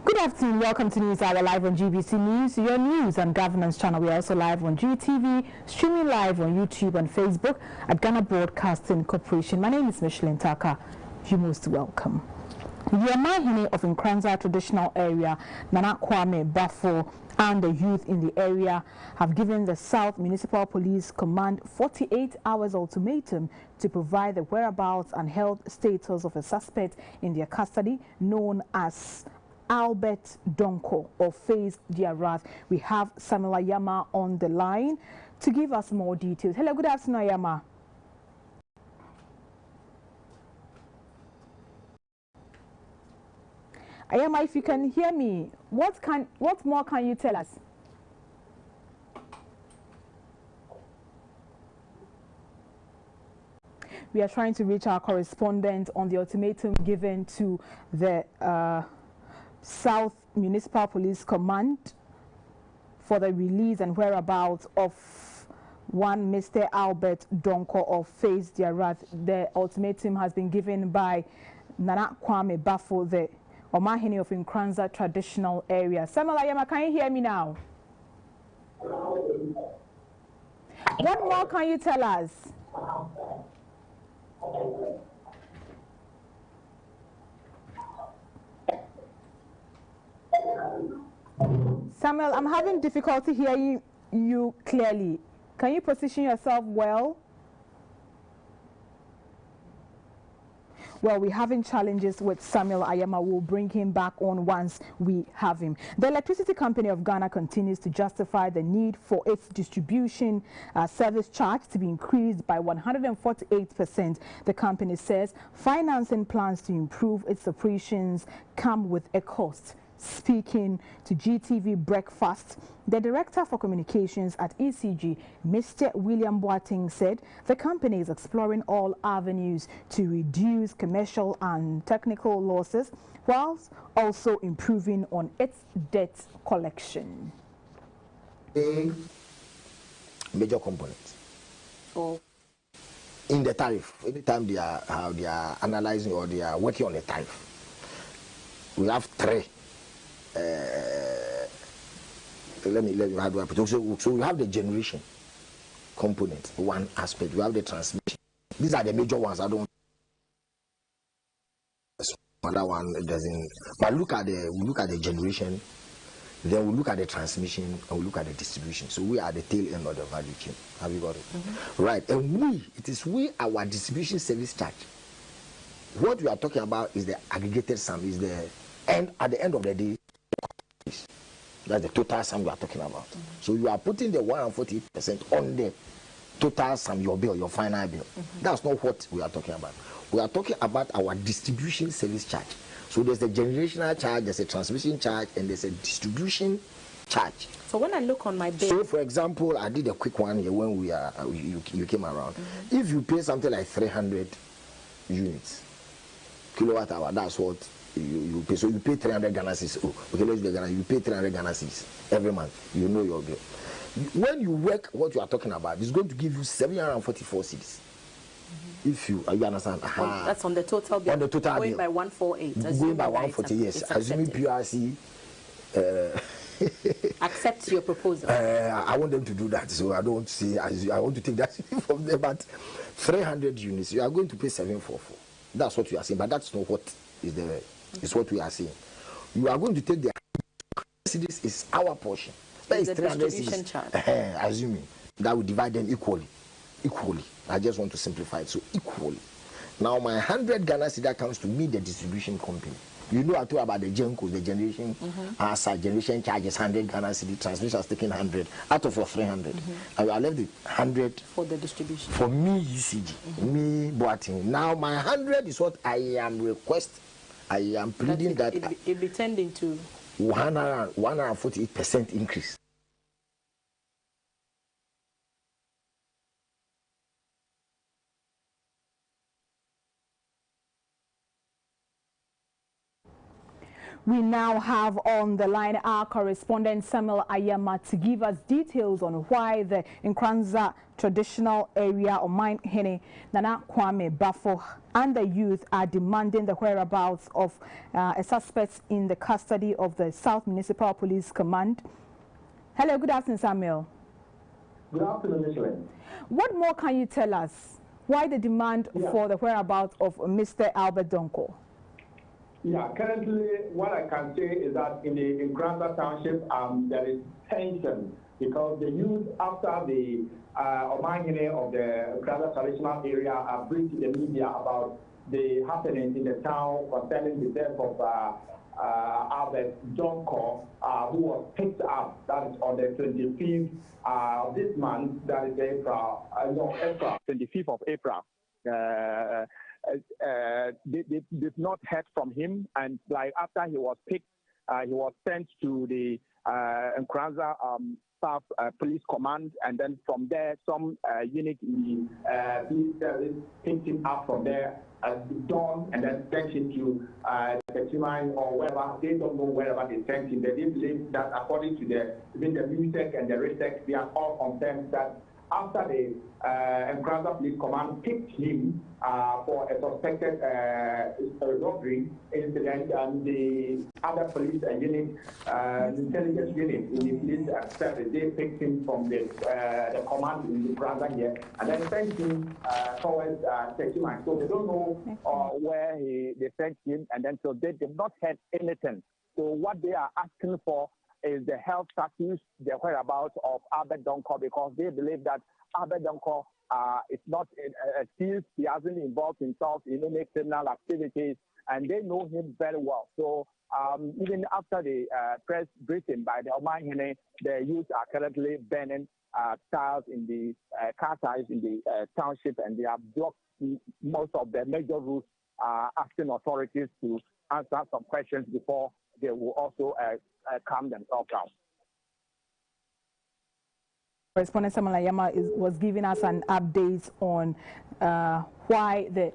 Good afternoon, welcome to News Hour live on GBC News, your news and governance channel. We are also live on GTV, streaming live on YouTube and Facebook at Ghana Broadcasting Corporation. My name is Micheline Taka. You're most welcome. The Omahene of Nkranza traditional area, Nana Kwame Bafo, and the youth in the area have given the South Municipal Police Command 48 hours ultimatum to provide the whereabouts and health status of a suspect in their custody known as Albert Donko, or Face Their Wrath. We have Samuel Ayama on the line to give us more details. Hello, good afternoon, Ayama. Ayama, if you can hear me, what more can you tell us? We are trying to reach our correspondent on the ultimatum given to the South Municipal Police Command for the release and whereabouts of one Mr. Albert Donko of Face Their Wrath. The ultimatum has been given by Nana Kwame Bafo, the Omahene of Nkranza traditional area. Samuel Ayama, can you hear me now? What more can you tell us? Samuel, I'm having difficulty hearing you clearly. Can you position yourself well? Well, we're having challenges with Samuel Ayama. We'll bring him back on once we have him. The Electricity Company of Ghana continues to justify the need for its distribution service charge to be increased by 148%. The company says financing plans to improve its operations come with a cost. Speaking to GTV Breakfast, the Director for Communications at ECG, Mr. William Boateng, said the company is exploring all avenues to reduce commercial and technical losses, whilst also improving on its debt collection. Major components. Oh. In the tariff, anytime they are analyzing or they are working on a tariff, we have three. Let me how do I put it? So we have the generation component, one aspect. We have the transmission. These are the major ones. I don't. Another one doesn't. But we look at the generation, then we look at the transmission, and we look at the distribution. So we are the tail end of the value chain. Have you got it? Mm-hmm. Right. And our distribution service charge. What we are talking about is the aggregated sum. Is the end at the end of the day. That's the total sum you are talking about. Mm-hmm. So you are putting the 148% on the total sum, your bill, your final bill. Mm-hmm. That's not what we are talking about. We are talking about our distribution service charge. So there's a generational charge, there's a transmission charge, and there's a distribution charge. So when I look on my bill, so for example, I did a quick one here when you came around. Mm-hmm. If you pay something like 300 units, kilowatt hour, that's what you pay. So you pay 300 Ghana cedis. Oh, okay, let's do Ghana. You pay 300 Ghana cedis every month. You know your bill. When you work what you are talking about, it's going to give you 744 cedis. Mm-hmm. If you understand. That's on the total bill. On the total going bill. By 148. Going by 140, yes. Assuming PRC accept your proposal. I want them to do that, so I don't see. I want to take that from them. But 300 units, you are going to pay 744. That's what you are saying, but that's not what is what we are saying. You are going to take the cedis is our portion. That is 300 distribution charge. Assuming that we divide them equally. I just want to simplify it. So equally. Now my 100 Ghana cedis comes to me, the distribution company. You know I talk about the GENCOs, the generation, generation charges 100 Ghana cedis, transmission is taking 100 out of your 300. I left the 100 for the distribution. For me, ECG, me Boateng. Now my 100 is what I am I am pleading that it be turned into 148% increase. We now have on the line our correspondent Samuel Ayama to give us details on why the Nkranza traditional area of Omahene, Nana Kwame Bafo and the youth are demanding the whereabouts of a suspect in the custody of the South Municipal Police Command. Hello, good afternoon, Samuel. Good afternoon, Michelin. What more can you tell us? Why the demand for the whereabouts of Mr. Albert Donkor? Yeah, currently what I can say is that in the Nkranza Township, there is tension because the youth, after the Omahene of the Nkranza traditional area, briefed the media about the happenings in the town concerning the death of Albert Donkor, who was picked up, that is on the 25th of this month, that is April, 25th of April. They've not heard from him, and like after he was picked, he was sent to the Nkranza South Police Command, and then from there, some unit in the police service picked him up from there at dawn, and then sent him to Techiman or wherever. They don't know wherever they sent him. They didn't believe that, according to the MUSEC and the RISEC, they are all concerned that after the Nkranza Police Command picked him for a suspected robbery incident, and the other police unit, intelligence unit in the police service, they picked him from the command in Nkranza here, and then sent him towards Techiman. So they don't know where they sent him, and then so they did not have anything. So what they are asking for is the health status, the whereabouts of Albert Donkor, because they believe that Albert Donkor is not a thief. He hasn't involved himself in any criminal activities, and they know him very well. So even after the press briefing by the Omahene, the youth are currently burning tiles in the car tires in the township, and they have blocked most of the major routes, asking authorities to answer some questions before they will also calm themselves down. Correspondent Samuel Ayama was giving us an update on why the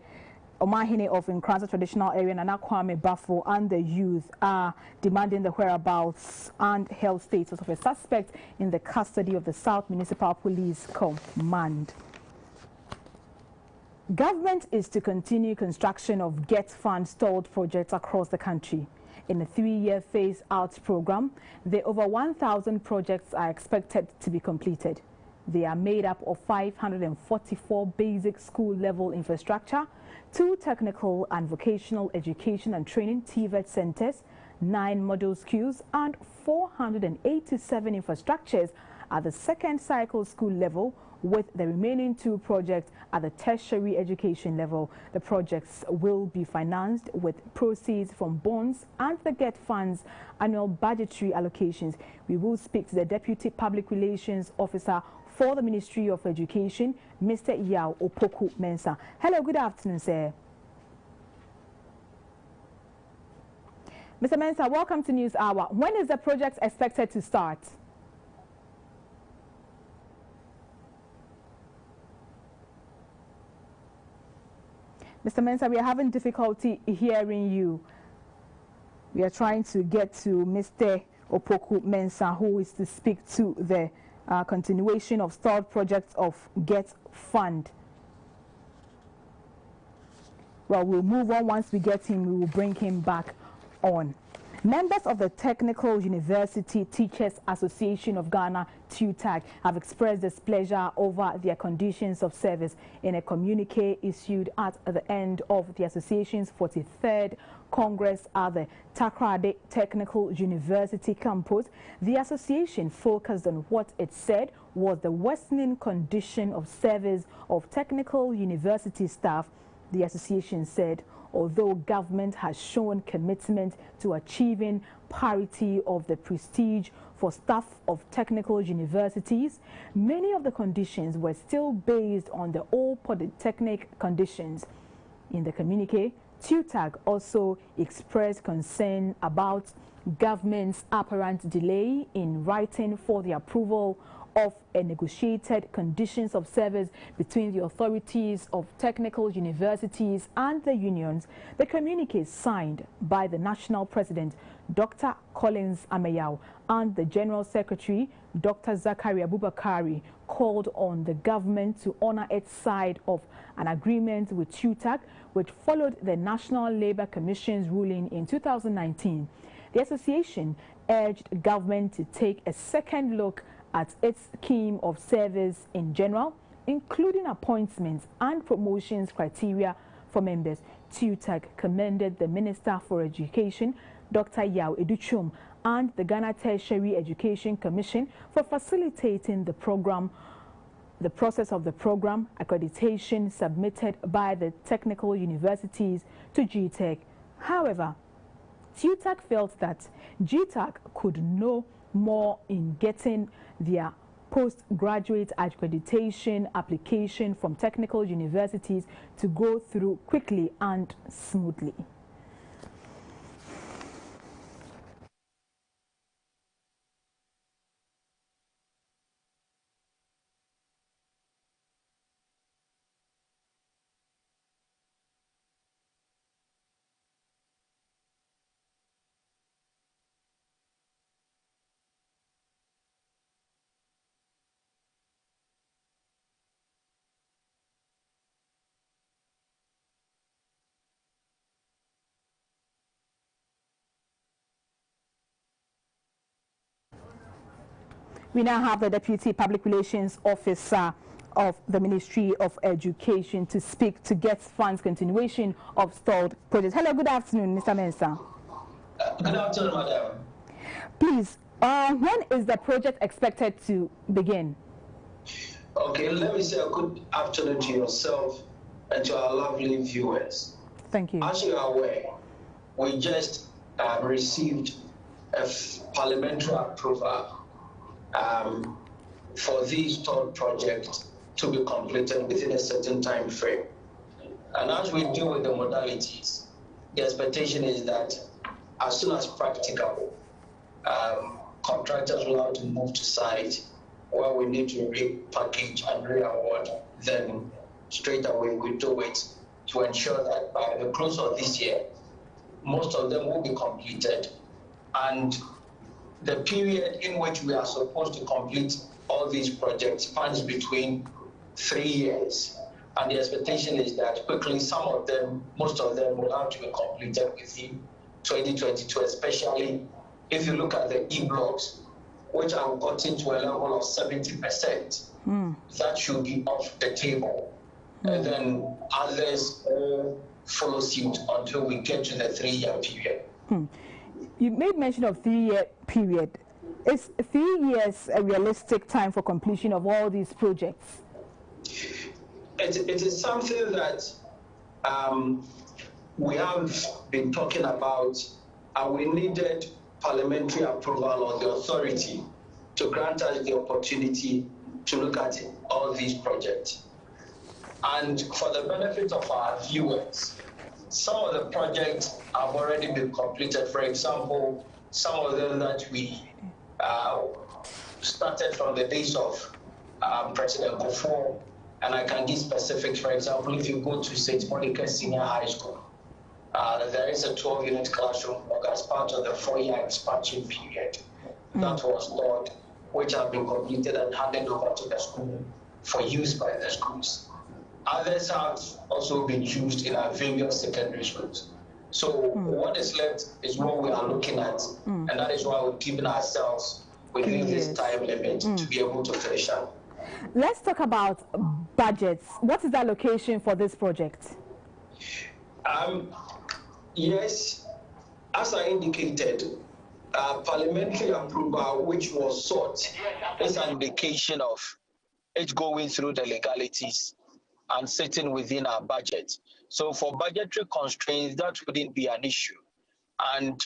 Omahene of Nkranza traditional area, Nana Kwame Bafo, and the youth are demanding the whereabouts and health status of a suspect in the custody of the South Municipal Police Command. Government is to continue construction of GET Fund stalled projects across the country. In a 3-year phase-out program, the over 1,000 projects are expected to be completed. They are made up of 544 basic school-level infrastructure, 2 technical and vocational education and training TVET centers, 9 model schools, and 487 infrastructures at the second cycle school level, with the remaining 2 projects at the tertiary education level. The projects will be financed with proceeds from bonds and the GET Fund's annual budgetary allocations. We will speak to the Deputy Public Relations Officer for the Ministry of Education, Mr. Yao Opoku Mensah. Hello, good afternoon, sir. Mr. Mensah, welcome to News Hour. When is the project expected to start? Mr. Mensah, we are having difficulty hearing you. We are trying to get to Mr. Opoku Mensah, who is to speak to the continuation of stalled projects of GET Fund. Well, we'll move on. Once we get him, we will bring him back on. Members of the Technical University Teachers Association of Ghana, TUTAG, have expressed displeasure over their conditions of service in a communique issued at the end of the association's 43rd Congress at the Takoradi Technical University campus. The association focused on what it said was the worsening condition of service of technical university staff. The association said, although government has shown commitment to achieving parity of the prestige for staff of technical universities, many of the conditions were still based on the old polytechnic conditions. In the communique, TUTAG also expressed concern about government's apparent delay in writing for the approval of a negotiated conditions of service between the authorities of technical universities and the unions, the communique signed by the National President, Dr. Collins Ameyaw, and the General Secretary, Dr. Zachary Abubakari, called on the government to honor its side of an agreement with TUTAC, which followed the National Labour Commission's ruling in 2019. The association urged government to take a second look at its scheme of service in general, including appointments and promotions criteria for members. TUTAC commended the Minister for Education, Dr. Yao Educhum, and the Ghana Tertiary Education Commission for facilitating the process of the program accreditation submitted by the technical universities to GTAC. However, TUTAC felt that GTAC could know more in getting their postgraduate accreditation application from technical universities to go through quickly and smoothly. We now have the Deputy Public Relations Officer of the Ministry of Education to speak to get funds continuation of stalled projects. Hello, good afternoon, Mr. Mensah. Good afternoon, madam. Please, when is the project expected to begin? Okay, let me say a good afternoon to yourself and to our lovely viewers. Thank you. As you are aware, we just received a parliamentary approval for this third project to be completed within a certain time frame. And as we deal with the modalities, the expectation is that as soon as practicable, contractors will have to move to site where we need to repackage and re-award, then straight away we do it to ensure that by the close of this year, most of them will be completed. And the period in which we are supposed to complete all these projects spans between 3 years. And the expectation is that quickly some of them, most of them will have to be completed within 2022, especially if you look at the E-blocks, which have gotten to a level of 70%. That should be off the table. And then others will follow suit until we get to the 3-year period. You made mention of 3-year period. Is 3 years a realistic time for completion of all these projects? It is something that we have been talking about, and we needed parliamentary approval or the authority to grant us the opportunity to look at all these projects. And for the benefit of our viewers, some of the projects have already been completed. For example, some of them that we started from the days of President Kufuor, and I can give specifics. For example, if you go to St. Monica Senior High School, there is a 12-unit classroom as part of the 4-year expansion period that was stored, which have been completed and handed over to the school for use by the schools. Others have also been used in our various secondary schools. So what is left is what we are looking at, and that is why we're keeping ourselves within this time limit to be able to finish up. Let's talk about budgets. What is the allocation for this project? Yes, as I indicated, parliamentary approval, which was sought, is an indication of it going through the legalities and sitting within our budget. So for budgetary constraints, that wouldn't be an issue. And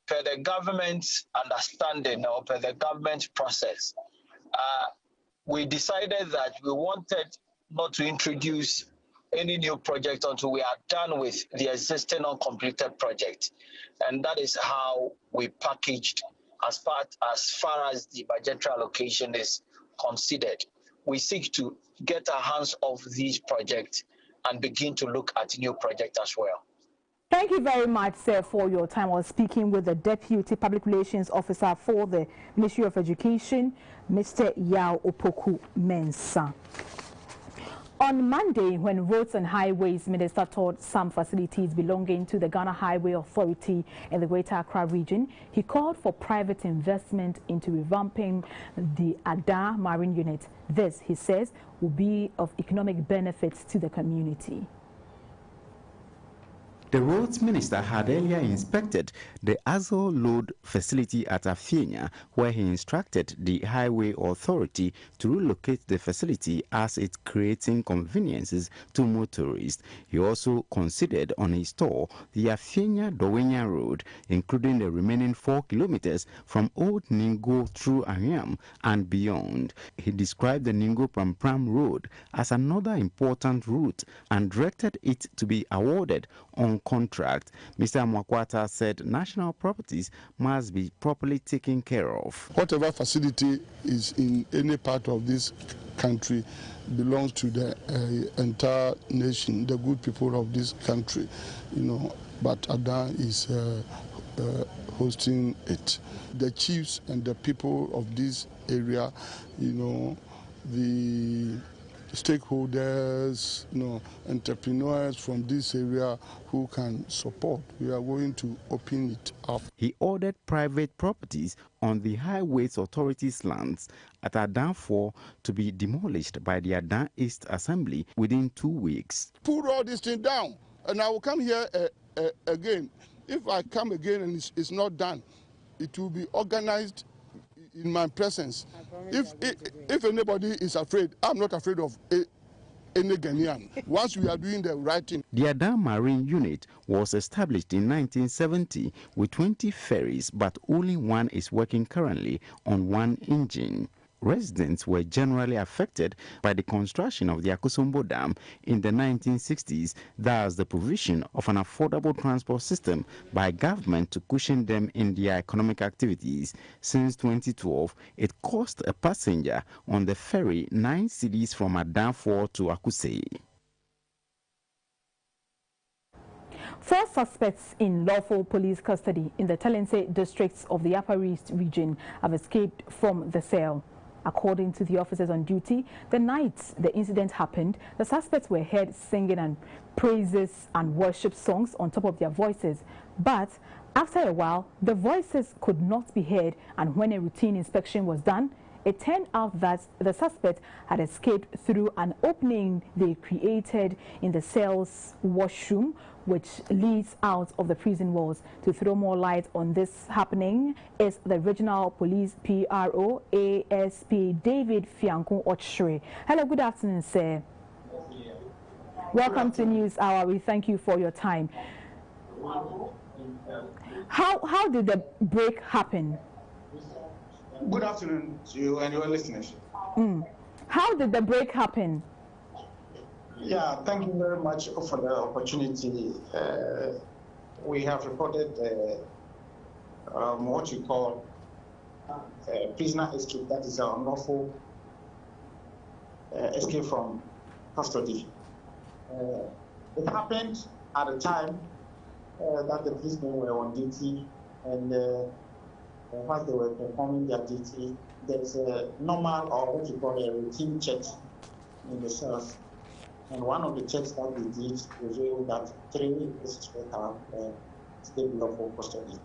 per the government's understanding or per the government process, we decided that we wanted not to introduce any new project until we are done with the existing uncompleted project. And that is how we packaged as far as the budgetary allocation is considered, we seek to get our hands off these projects and begin to look at new projects as well. Thank you very much, sir, for your time. I was speaking with the Deputy Public Relations Officer for the Ministry of Education, Mr. Yao Opoku Mensah. On Monday, when Roads and Highways Minister toured some facilities belonging to the Ghana Highway Authority in the Greater Accra region, he called for private investment into revamping the Adan Marine Unit. This, he says, will be of economic benefits to the community. The roads minister had earlier inspected the Azole Load facility at Afienya, where he instructed the Highway Authority to relocate the facility as it's creating conveniences to motorists. He also considered on his tour the Afienya-Dowenya Road, including the remaining 4 kilometers from Old Ningo through Ariam and beyond. He described the Ningo-Prampram Road as another important route and directed it to be awarded on contract. Mr. Mwakwata said national properties must be properly taken care of. Whatever facility is in any part of this country belongs to the entire nation, the good people of this country, but Adan is hosting it. The chiefs and the people of this area, the stakeholders, entrepreneurs from this area who can support. We are going to open it up. He ordered private properties on the Highways Authority's lands at Adan 4 to be demolished by the Adan East Assembly within 2 weeks. Put all this thing down, and I will come here again. If I come again and it's not done, it will be organized in my presence. If anybody is afraid, I'm not afraid of any Ghanaian. Once we are doing the right thing. The Adan Marine Unit was established in 1970 with 20 ferries, but only one is working currently on one engine. Residents were generally affected by the construction of the Akosombo Dam in the 1960s, thus the provision of an affordable transport system by government to cushion them in their economic activities. Since 2012, it cost a passenger on the ferry 9 cedis from Adan 4 to Akuse. 4 suspects in lawful police custody in the Talense districts of the Upper East region have escaped from the cell. According to the officers on duty, the night the incident happened, the suspects were heard singing and praises and worship songs on top of their voices. But after a while, the voices could not be heard, and when a routine inspection was done, it turned out that the suspect had escaped through an opening they created in the cell's washroom, which leads out of the prison walls. To throw more light on this happening is the Regional Police PRO, ASP David Fianco Ochre. Hello, good afternoon, sir. Welcome to News Hour. We thank you for your time. How did the break happen? Good afternoon to you and your listeners. How did the break happen? Yeah, thank you very much for the opportunity. We have reported what you call prisoner escape, that is an unlawful escape from custody. It happened at a time that the prisoners were on duty, and while they were performing their duty, there's a normal, or what you call a routine check in the cells. And one of the checks that we did revealed that 3 suspects have stayed lawful custody.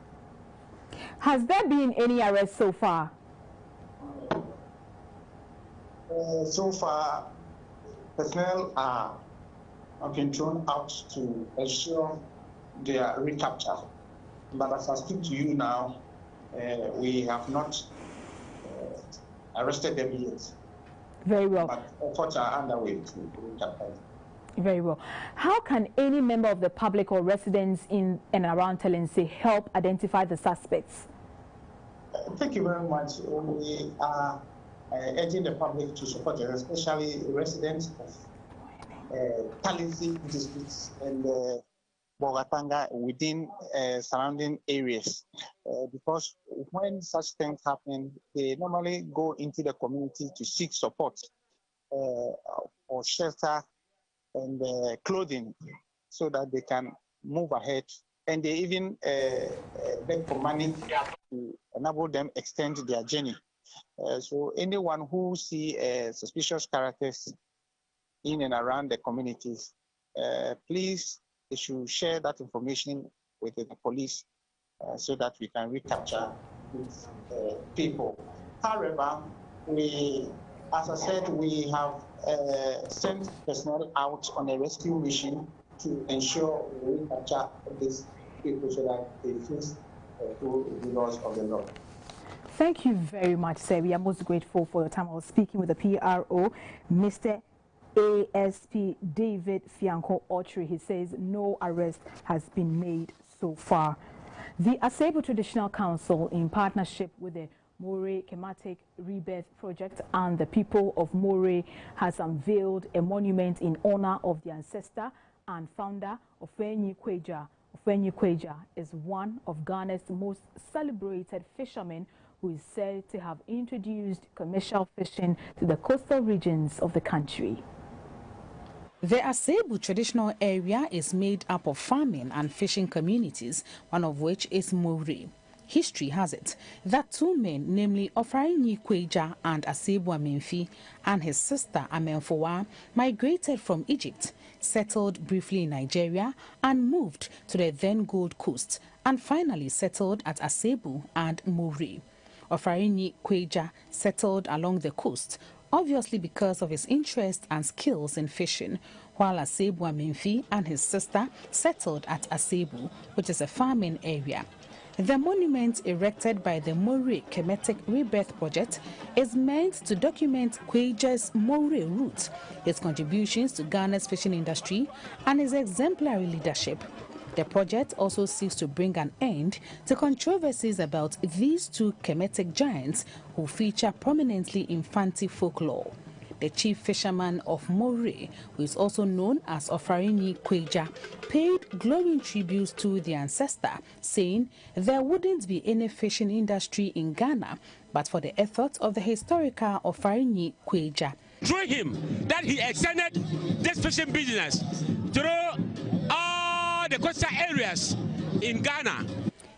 Has there been any arrests so far? So far, personnel have been thrown out to ensure their recapture. But as I speak to you now, we have not arrested them yet. Very well. But efforts are underway to recapture. Very well. How can any member of the public or residents in and around Talense help identify the suspects? Thank you very much. We are urging the public to support us, especially residents of Talense districts and Bogatanga within surrounding areas. Because when such things happen, they normally go into the community to seek support for shelter and clothing so that they can move ahead. And they even beg for money to enable them extend their journey. So anyone who see suspicious characters in and around the communities, please, they should share that information with the police so that we can recapture these people. However, as I said, we have sent personnel out on a rescue mission to ensure we recapture these people so that they face the laws of the law. Thank you very much, sir. We are most grateful for your time. I was speaking with the PRO, Mr. ASP David Fianco Autry. He says no arrest has been made so far. The Asebu Traditional Council, in partnership with the Moray Kemetic Rebirth Project and the people of Moray, has unveiled a monument in honor of the ancestor and founder of Ofenyi Kweja. Ofenyi Kweja is one of Ghana's most celebrated fishermen who is said to have introduced commercial fishing to the coastal regions of the country. The Asebu traditional area is made up of farming and fishing communities, one of which is Moray. History has it that two men, namely Ofenyi Kweja and Asebu Amenfi, and his sister Amenfowa, migrated from Egypt, settled briefly in Nigeria, and moved to the then Gold Coast, and finally settled at Asebu and Moray. Ofenyi Kweja settled along the coast, obviously because of his interest and skills in fishing, while Asebu Amenfi and his sister settled at Asebu, which is a farming area. The monument erected by the Moray Kemetic Rebirth Project is meant to document Kweja's Moray roots, his contributions to Ghana's fishing industry, and his exemplary leadership. The project also seeks to bring an end to controversies about these two Kemetic giants who feature prominently in Fanti folklore. The chief fisherman of Moray, who is also known as Ofenyi Kweja, paid glowing tributes to the ancestor, saying there wouldn't be any fishing industry in Ghana but for the efforts of the historical Ofenyi Kweja. Through him, that he extended this fishing business through all the coastal areas in Ghana.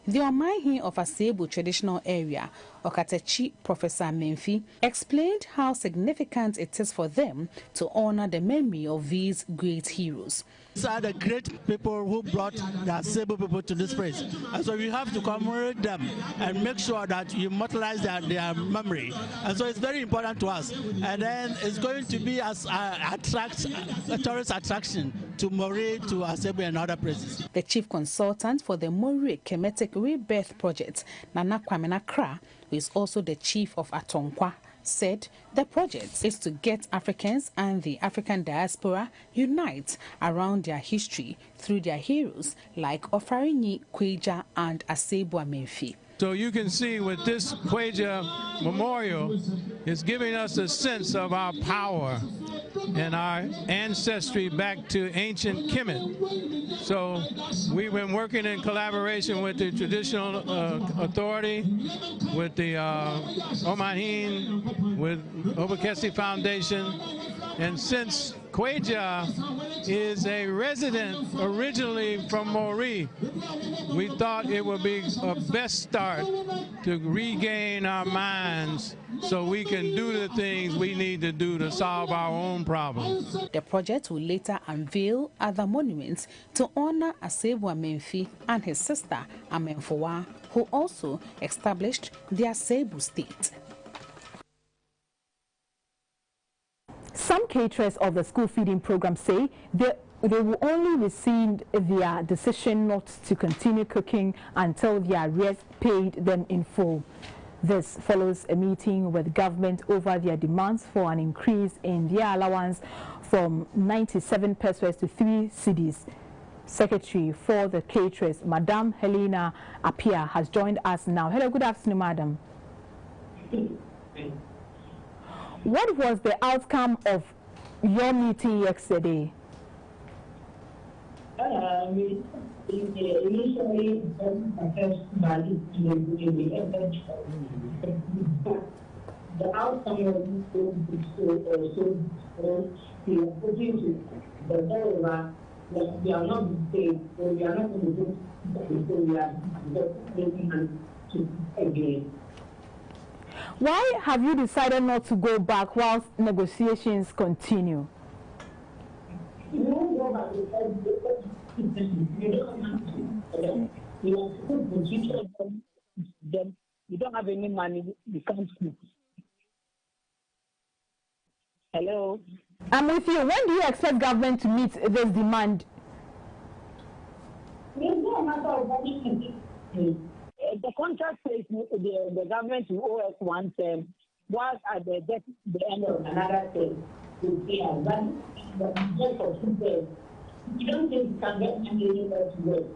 The Omanhin of Asebu traditional area, Okatechi Professor Menfi, explained how significant it is for them to honor the memory of these great heroes. These are the great people who brought the Asebu people to this place. And so we have to commemorate them and make sure that you immortalize their memory. And so it's very important to us. And then it's going to be as a tourist attraction to Moray, to Asebu and other places. The chief consultant for the Moray Kemetic Rebirth Project, Nana Kwame Nakra, who is also the chief of Atonkwa, said the project is to get Africans and the African diaspora unite around their history through their heroes like Ofenyi Kweja and Asebu Amenfi. So you can see with this Kweja memorial, it's giving us a sense of our power and our ancestry back to ancient Kemet. So we've been working in collaboration with the traditional authority, with the Omanhin, with Obakesi Foundation, and since Kweja is a resident originally from Moray, we thought it would be a best start to regain our minds so we can do the things we need to do to solve our own problems. The project will later unveil other monuments to honor Asebu Amenfi and his sister Amenfowa, who also established the Asebu state. Some caterers of the school feeding program say they will only rescind their decision not to continue cooking until their arrears paid them in full. This follows a meeting with government over their demands for an increase in their allowance from 97 pesos to 3 cedis. Secretary for the caterers, Madam Helena Apia, has joined us now. Hello, good afternoon, Madam. What was the outcome of your meeting yesterday? initially value in the effort, the outcome of the opportunity, the dilemma, that we are not the same, so we are not going to do that, so we are just making to again. Why have you decided not to go back whilst negotiations continue? You won't go back because you don't have to. You are put position them. You don't have any money. You can't speak. Hello. I'm with you. When do you expect government to meet this demand? It's not a matter of money. The contract says the government will owe us 1 term, whilst at the end of another term, will pay us. But just for 2 terms, you don't think you can get money anywhere to work.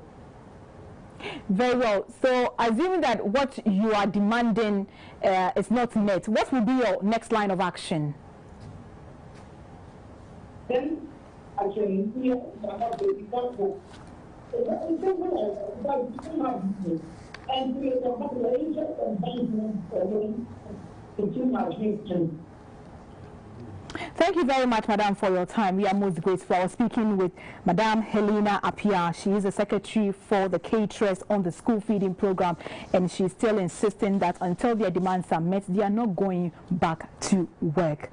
Very well. So, assuming that what you are demanding is not met, what will be your next line of action? Then, actually, we have to be careful. And create a population of banking consumer. Thank you very much, Madam, for your time. We are most grateful. I was speaking with Madam Helena Appiah. She is the secretary for the caterers on the school feeding program, and she's still insisting that until their demands are met, they are not going back to work.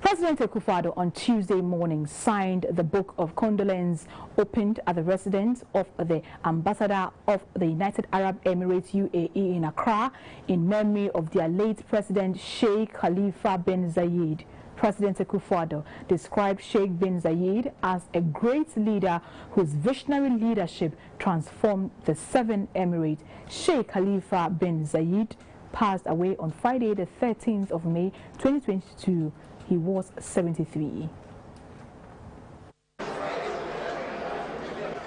President Akufo-Addo on Tuesday morning signed the book of condolence opened at the residence of the ambassador of the United Arab Emirates UAE in Accra in memory of their late president Sheikh Khalifa bin Zayed. President Akufo-Addo described Sheikh bin Zayed as a great leader whose visionary leadership transformed the 7 Emirates. Sheikh Khalifa bin Zayed passed away on Friday, the 13th of May, 2022. He was 73.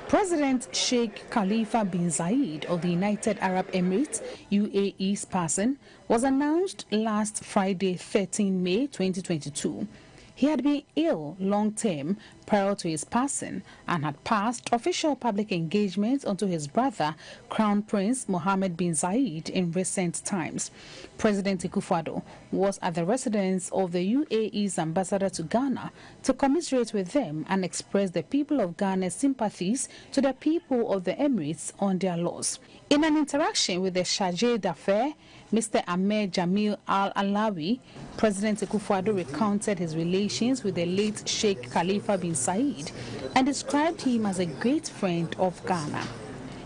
President Sheikh Khalifa bin Zayed of the United Arab Emirates, UAE's passing, was announced last Friday, 13 May 2022. He had been ill long-term prior to his passing and had passed official public engagements onto his brother, Crown Prince Mohammed bin Zayed, in recent times. President Akufo-Addo was at the residence of the UAE's ambassador to Ghana to commiserate with them and express the people of Ghana's sympathies to the people of the Emirates on their loss. In an interaction with the Charge d'Affaires, Mr. Ahmed Jamil Al-Alawi, President Akufo-Addo recounted his relations with the late Sheikh Khalifa bin Zayed and described him as a great friend of Ghana.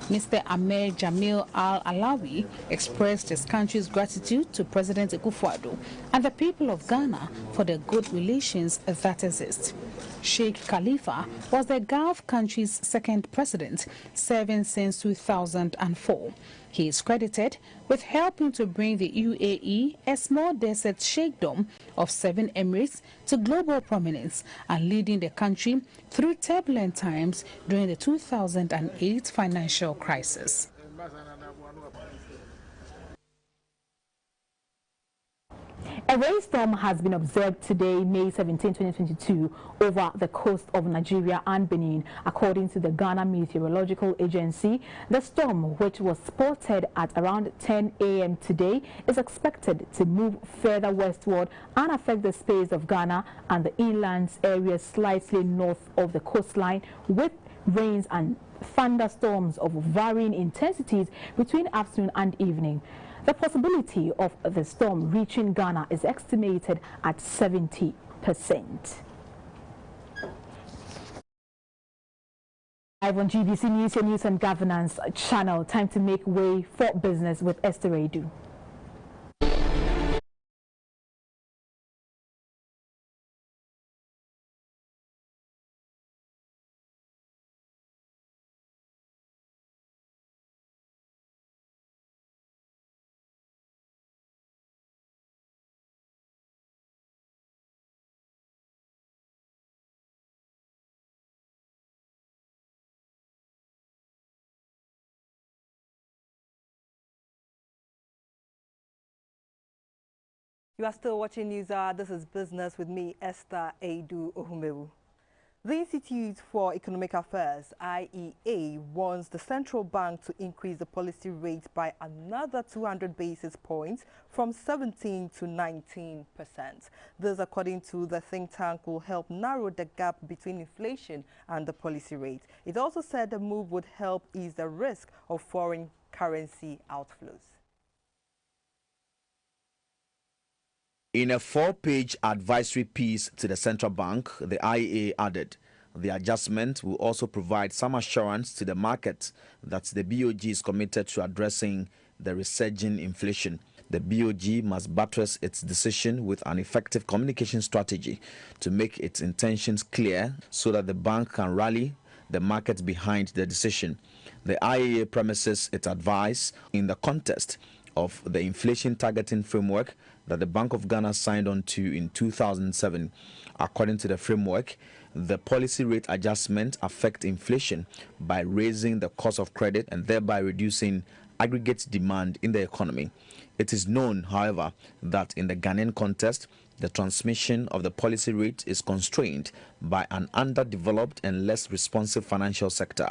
Mr. Ahmed Jamil Al-Alawi expressed his country's gratitude to President Akufo-Addo and the people of Ghana for the good relations that exist. Sheikh Khalifa was the Gulf country's second president, serving since 2004. He is credited with helping to bring the UAE, a small desert sheikhdom of 7 Emirates, to global prominence and leading the country through turbulent times during the 2008 financial crisis. A rainstorm has been observed today, May 17, 2022, over the coast of Nigeria and Benin. According to the Ghana Meteorological Agency, the storm, which was spotted at around 10 a.m. today, is expected to move further westward and affect the space of Ghana and the inland areas slightly north of the coastline, with rains and thunderstorms of varying intensities between afternoon and evening. The possibility of the storm reaching Ghana is estimated at 70%. Live on GBC News, your News and Governance channel. Time to make way for business with Esther Edu. You are still watching News Hour. This is Business with me, Esther Edu Ohumewu. The Institute for Economic Affairs, IEA, wants the central bank to increase the policy rate by another 200 basis points from 17 to 19%. This, according to the think tank, will help narrow the gap between inflation and the policy rate. It also said the move would help ease the risk of foreign currency outflows. In a 4-page advisory piece to the central bank, the IEA added, the adjustment will also provide some assurance to the market that the BOG is committed to addressing the resurging inflation. The BOG must buttress its decision with an effective communication strategy to make its intentions clear so that the bank can rally the market behind the decision. The IEA premises its advice in the context of the inflation targeting framework that the Bank of Ghana signed on to in 2007. According to the framework, the policy rate adjustment affects inflation by raising the cost of credit and thereby reducing aggregate demand in the economy. It is known, however, that in the Ghanaian context, the transmission of the policy rate is constrained by an underdeveloped and less responsive financial sector.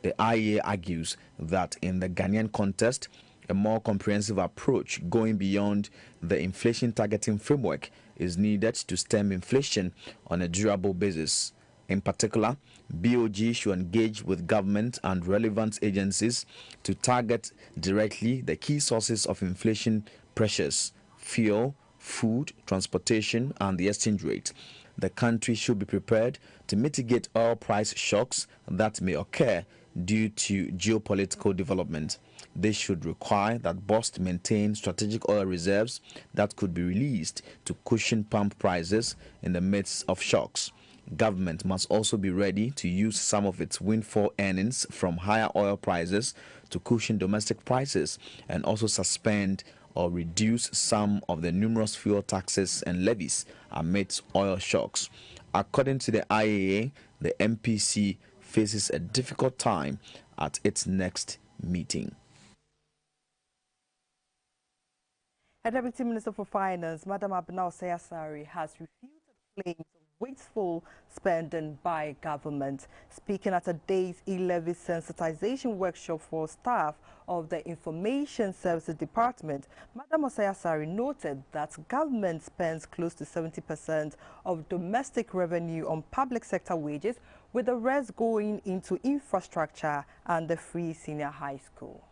The IEA argues that in the Ghanaian context, a more comprehensive approach going beyond the inflation targeting framework is needed to stem inflation on a durable basis. In particular, BOG should engage with government and relevant agencies to target directly the key sources of inflation pressures: fuel, food, transportation, and the exchange rate. The country should be prepared to mitigate oil price shocks that may occur due to geopolitical development. This should require that BOST maintain strategic oil reserves that could be released to cushion pump prices in the midst of shocks. Government must also be ready to use some of its windfall earnings from higher oil prices to cushion domestic prices and also suspend or reduce some of the numerous fuel taxes and levies amidst oil shocks. According to the IEA, the MPC faces a difficult time at its next meeting. A Deputy Minister for Finance, Madam Abena Osei-Asare, has refuted claims of wasteful spending by government. Speaking at a day's e-levy sensitization workshop for staff of the Information Services Department, Madam Osei-Asare noted that government spends close to 70% of domestic revenue on public sector wages, with the rest going into infrastructure and the free senior high school.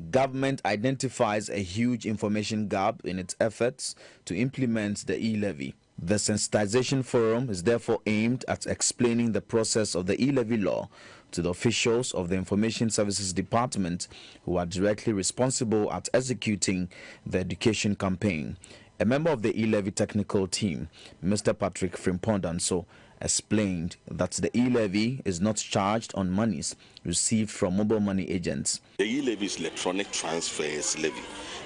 Government identifies a huge information gap in its efforts to implement the e-levy. The sensitization forum is therefore aimed at explaining the process of the e-levy law to the officials of the Information Services Department who are directly responsible at executing the education campaign. A member of the e-levy technical team, Mr. Patrick Frimpondanso, explained that the e-levy is not charged on monies received from mobile money agents. The e-levy is electronic transfers levy.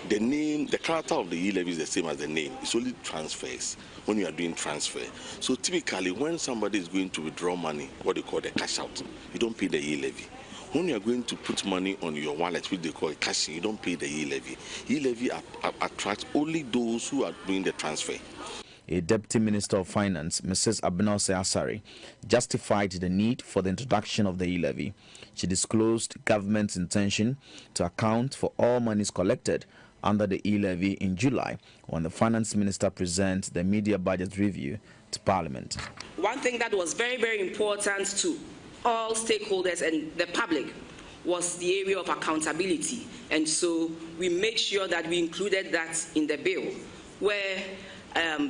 The name, the character of the e-levy is the same as the name. It's only transfers when you are doing transfer. So typically when somebody is going to withdraw money, what they call the cash out, you don't pay the e-levy. When you are going to put money on your wallet, which they call cash in, you don't pay the e-levy. E-levy attracts only those who are doing the transfer. A Deputy Minister of Finance, Mrs. Abena Osei-Asare, justified the need for the introduction of the e-levy. She disclosed government's intention to account for all monies collected under the e-levy in July when the Finance Minister presents the media budget review to Parliament. One thing that was very, very important to all stakeholders and the public was the area of accountability. And so we made sure that we included that in the bill, where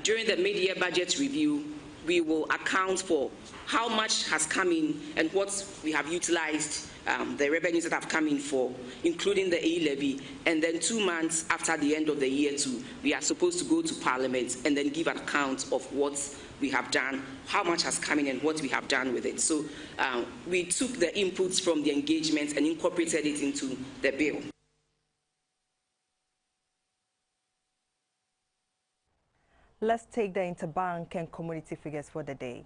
during the mid-year budget review, we will account for how much has come in and what we have utilized, the revenues that have come in for, including the e-levy, and then 2 months after the end of the year we are supposed to go to Parliament and then give an account of what we have done, how much has come in and what we have done with it. So we took the inputs from the engagement and incorporated it into the bill. Let's take the interbank and community figures for the day.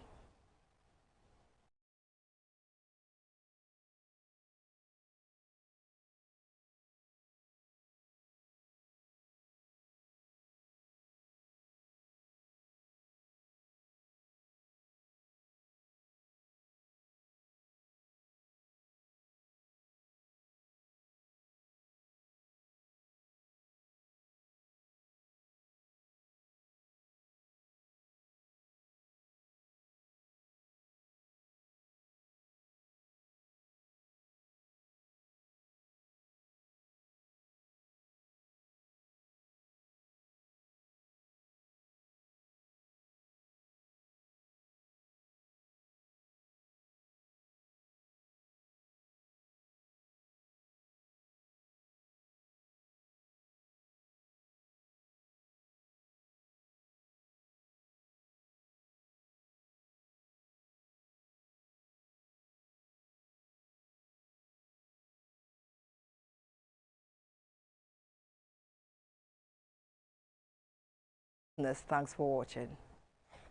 Thanks for watching.